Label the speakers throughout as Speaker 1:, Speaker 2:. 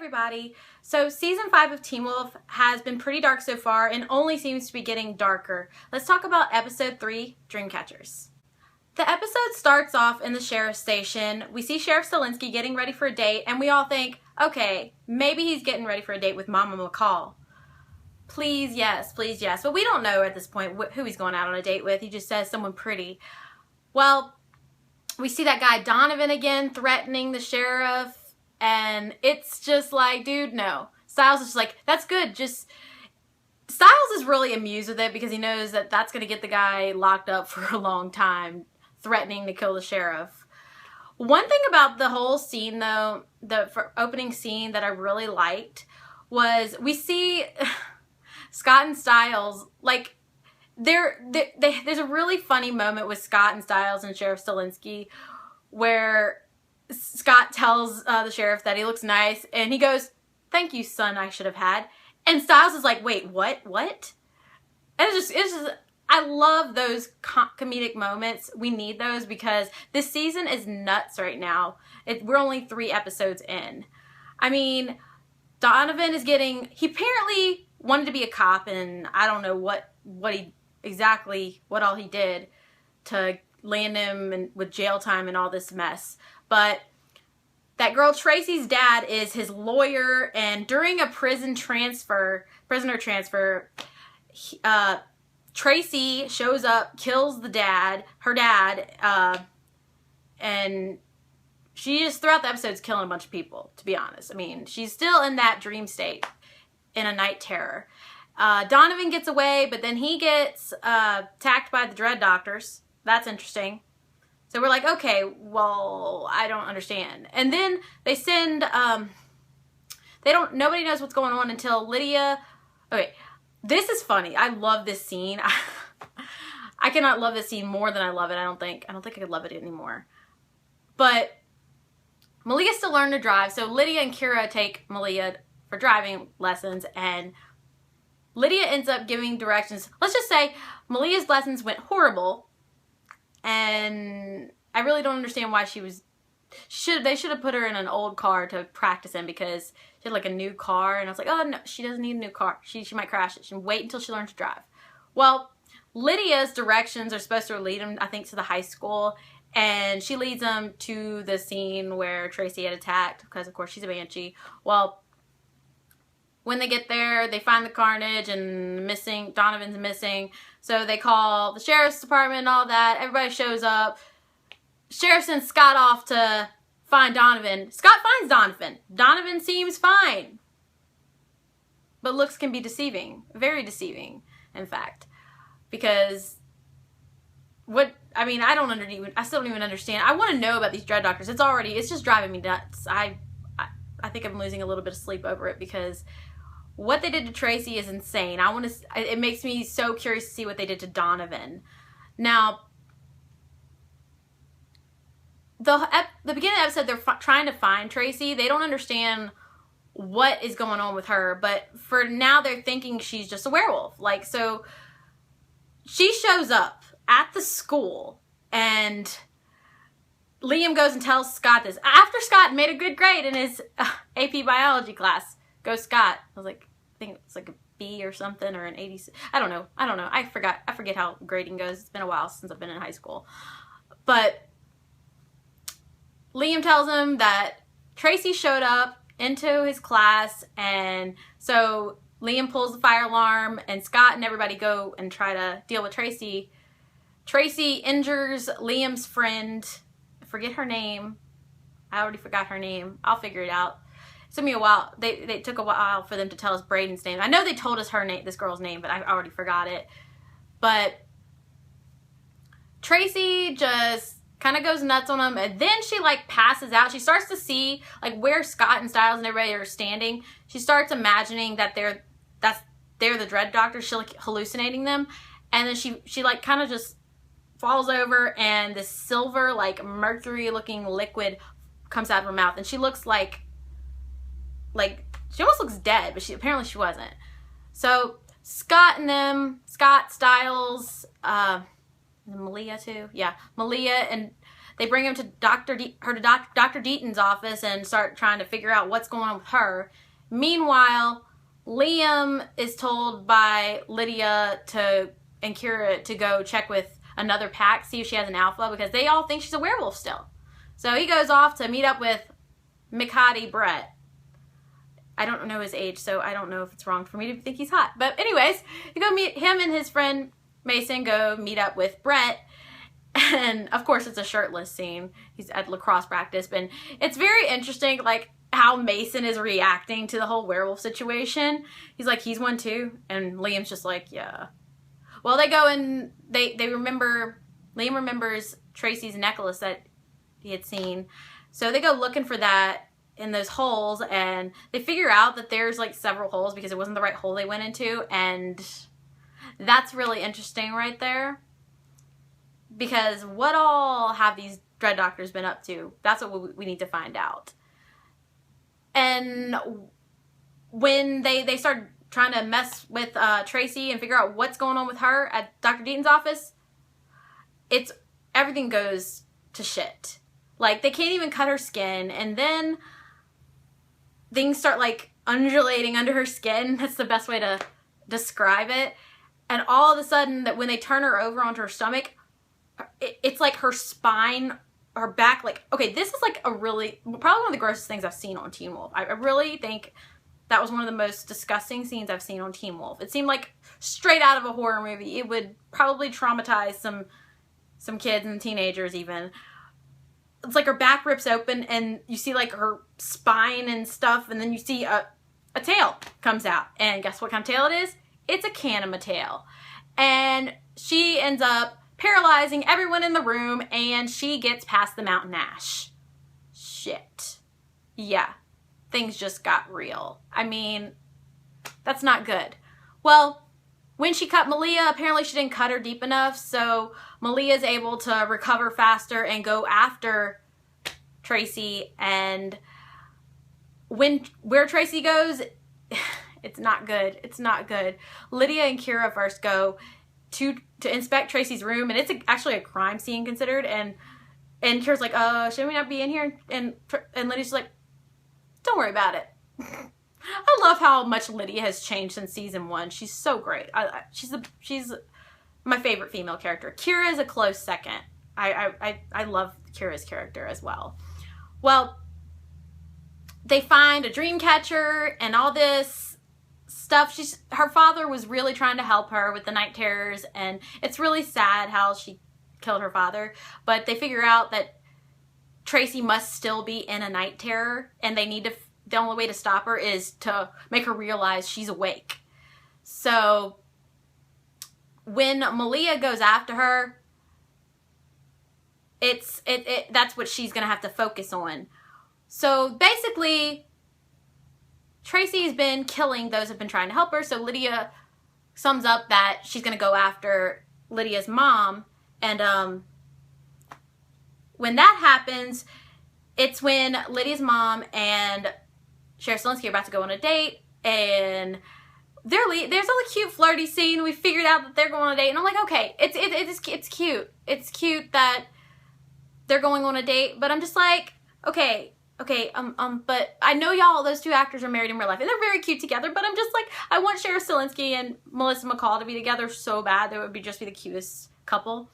Speaker 1: everybody. So season 5 of Teen Wolf has been pretty dark so far and only seems to be getting darker. Let's talk about episode 3, Dreamcatchers. The episode starts off in the sheriff's station. We see Sheriff Stilinski getting ready for a date and we all think, okay, maybe he's getting ready for a date with Mama McCall. Please yes. But we don't know at this point who he's going out on a date with. He just says someone pretty. Well, we see that guy Donovan again threatening the sheriff. And it's just like, dude, no. Styles is just like, that's good. Styles is really amused with it because he knows that that's going to get the guy locked up for a long time, threatening to kill the sheriff. One thing about the whole scene, though, the opening scene that I really liked was we see Scott and Styles, like, there's a really funny moment with Scott and Styles and Sheriff Stilinski where Scott tells the sheriff that he looks nice, and he goes, "Thank you, son, I should have had." And Styles is like, "Wait, what? And it's just, I love those comedic moments. We need those because this season is nuts right now. We're only 3 episodes in. I mean, Donovan is he apparently wanted to be a cop, and I don't know what all he did to land him with jail time and all this mess. But that girl Tracy's dad is his lawyer, and during a prisoner transfer, Tracy shows up, kills her dad, and she just throughout the episode is killing a bunch of people, to be honest. I mean, she's still in that dream state, in a night terror. Donovan gets away, but then he gets attacked by the Dread Doctors. That's interesting. So we're like, okay, well, I don't understand. And then they send, nobody knows what's going on until Lydia, okay, this is funny. I love this scene. I cannot love this scene more than I love it. I don't think I could love it anymore. But Malia's still learning to drive, so Lydia and Kira take Malia for driving lessons, and Lydia ends up giving directions. Let's just say Malia's lessons went horrible. And I really don't understand why they should have put her in an old car to practice in because she had like a new car. And I was like, oh no, she doesn't need a new car. She might crash it. She can wait until she learns to drive. Well, Lydia's directions are supposed to lead them, I think, to the high school. And she leads them to the scene where Tracy had attacked because, of course, she's a banshee. Well, when they get there, they find the carnage and Donovan's missing. So they call the sheriff's department and all that. Everybody shows up. Sheriff sends Scott off to find Donovan. Scott finds Donovan. Donovan seems fine. But looks can be deceiving. Very deceiving, in fact. Because I still don't even understand. I want to know about these Dread Doctors. It's just driving me nuts. I think I'm losing a little bit of sleep over it because what they did to Tracy is insane. It makes me so curious to see what they did to Donovan. Now, the beginning of the episode, they're trying to find Tracy. They don't understand what is going on with her, but for now, they're thinking she's just a werewolf. Like, so she shows up at the school, and Liam goes and tells Scott this. After Scott made a good grade in his AP biology class. Go Scott. I was like, I think it's like a B or something, or an 80. I don't know. I forget how grading goes. It's been a while since I've been in high school. But Liam tells him that Tracy showed up into his class, and so Liam pulls the fire alarm, and Scott and everybody go and try to deal with Tracy. Tracy injures Liam's friend. I forget her name. I already forgot her name. I'll figure it out. It took me a while. They took a while for them to tell us Braden's name. I know they told us this girl's name, but I already forgot it. But Tracy just kind of goes nuts on him, and then she like passes out. She starts to see like where Scott and Styles and everybody are standing. She starts imagining that they're the Dread Doctors. She's like hallucinating them, and then she like kind of just falls over, and this silver like mercury looking liquid comes out of her mouth, and she looks like she almost looks dead, but apparently she wasn't. So Scott, Styles, Malia too. Yeah, Malia and they bring him to Dr. Deaton's office and start trying to figure out what's going on with her. Meanwhile, Liam is told by Lydia and Kira to go check with another pack, see if she has an alpha, because they all think she's a werewolf still. So he goes off to meet up with McHottie Brett. I don't know his age, so I don't know if it's wrong for me to think he's hot. But anyways, you go meet him and his friend Mason, go meet up with Brett. And of course it's a shirtless scene. He's at lacrosse practice. And it's very interesting, like, how Mason is reacting to the whole werewolf situation. He's like, he's one too? And Liam's just like, yeah. Well, they go and Liam remembers Tracy's necklace that he had seen. So they go looking for that in those holes, and they figure out that there's like several holes because it wasn't the right hole they went into, and that's really interesting right there. Because what all have these Dread Doctors been up to? That's what we need to find out. And when they start trying to mess with Tracy and figure out what's going on with her at Dr. Deaton's office, everything goes to shit. Like, they can't even cut her skin, and then things start like undulating under her skin. That's the best way to describe it. And all of a sudden, that when they turn her over onto her stomach, it's like her spine, her back, like, okay, this is like probably one of the grossest things I've seen on Teen Wolf. I really think that was one of the most disgusting scenes I've seen on Teen Wolf. It seemed like straight out of a horror movie. It would probably traumatize some kids and teenagers even. It's like her back rips open and you see like her spine and stuff, and then you see a tail comes out. And guess what kind of tail it is? It's a Kanima tail. And she ends up paralyzing everyone in the room, and she gets past the Mountain Ash. Shit. Yeah. Things just got real. I mean, that's not good. Well, when she cut Malia, apparently she didn't cut her deep enough, so Malia's able to recover faster and go after Tracy, and where Tracy goes, it's not good. It's not good. Lydia and Kira first go to inspect Tracy's room, and it's actually a crime scene considered, and Kira's like, should we not be in here? And Lydia's like, don't worry about it. I love how much Lydia has changed since season 1. She's so great. She's my favorite female character. Kira is a close second. I love Kira's character as well. Well, they find a Dreamcatcher and all this stuff. Her father was really trying to help her with the night terrors, and it's really sad how she killed her father. But they figure out that Tracy must still be in a night terror, and the only way to stop her is to make her realize she's awake. So when Malia goes after her, that's what she's gonna have to focus on. So basically, Tracy's been killing those who've been trying to help her. So Lydia sums up that she's gonna go after Lydia's mom, and when that happens, it's when Lydia's mom and Sheriff Stilinski are about to go on a date, and there's a cute flirty scene. We figured out that they're going on a date, and I'm like, okay, it's cute. It's cute that they're going on a date, but I'm just like, okay, but I know those two actors are married in real life, and they're very cute together, but I'm just like, I want Sheriff Stilinski and Melissa McCall to be together so bad. They would just be the cutest couple,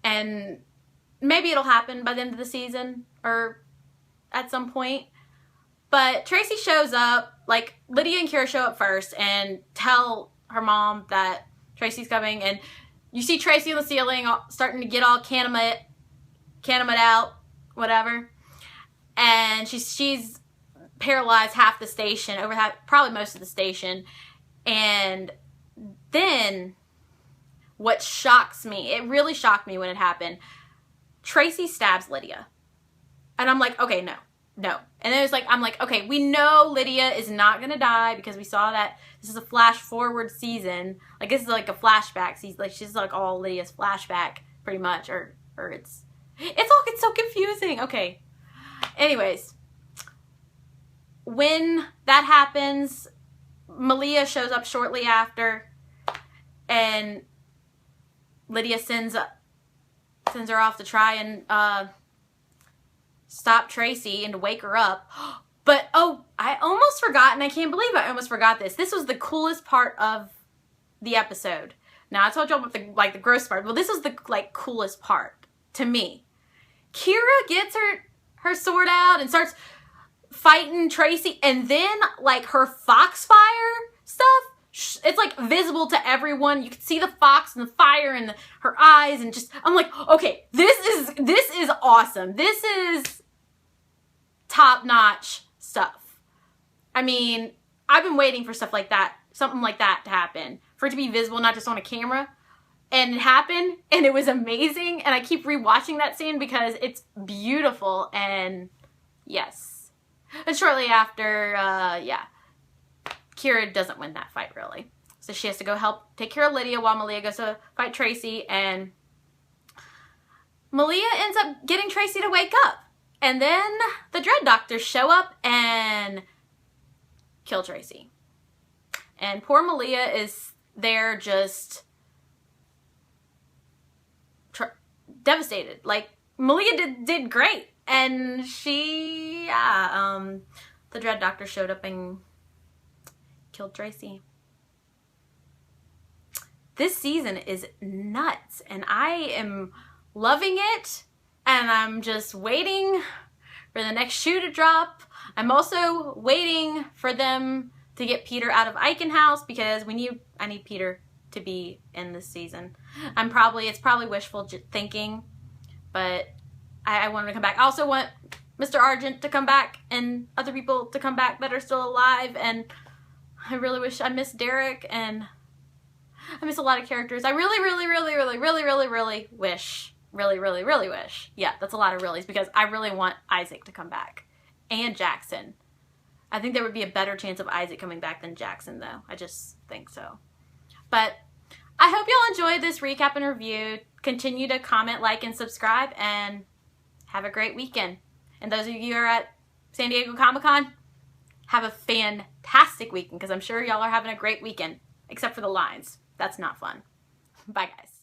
Speaker 1: and maybe it'll happen by the end of the season, or at some point. But Tracy shows up, like, Lydia and Kira show up first and tell her mom that Tracy's coming, and you see Tracy on the ceiling starting to get all Kanima out, whatever. And she's paralyzed half the station, probably most of the station. And then what shocks me, it really shocked me when it happened, Tracy stabs Lydia. And I'm like, okay, no. And then I'm like, okay, we know Lydia is not going to die because we saw that this is a flash forward season. Like, this is like a flashback season. Like, she's like all Lydia's flashback, pretty much. Or it's so confusing. Okay. Anyways, when that happens, Malia shows up shortly after, and Lydia sends her off to try and stop Tracy and to wake her up. But, oh, I almost forgot, and I can't believe I almost forgot this. This was the coolest part of the episode. Now, I told y'all about the gross part. Well, this was the, coolest part to me. Kira gets her sword out and starts fighting Tracy, and then, her foxfire stuff, it's, visible to everyone. You can see the fox and the fire and her eyes, and just, I'm like, okay, this is awesome. This is top-notch stuff. I mean, I've been waiting for stuff like that, something like that to happen, for it to be visible, not just on a camera. And it happened, and it was amazing, and I keep rewatching that scene because it's beautiful, and yes. And shortly after, Kira doesn't win that fight, really. So she has to go help take care of Lydia while Malia goes to fight Tracy, and Malia ends up getting Tracy to wake up. And then the Dread Doctors show up and kill Tracy. And poor Malia is there just devastated. Malia did great. And she, the Dread Doctor showed up and killed Tracy. This season is nuts, and I am loving it, and I'm just waiting for the next shoe to drop. I'm also waiting for them to get Peter out of Eichen House, because I need Peter to be in this season. It's probably wishful thinking, but I want him to come back. I also want Mr. Argent to come back and other people to come back that are still alive, and I really wish, I miss Derek, and I miss a lot of characters. I really wish. Yeah, that's a lot of reallys, because I really want Isaac to come back. And Jackson. I think there would be a better chance of Isaac coming back than Jackson, though. I just think so. But I hope y'all enjoyed this recap and review. Continue to comment, like, and subscribe, and have a great weekend. And those of you who are at San Diego Comic-Con, have a fantastic weekend, because I'm sure y'all are having a great weekend, except for the lines. That's not fun. Bye, guys.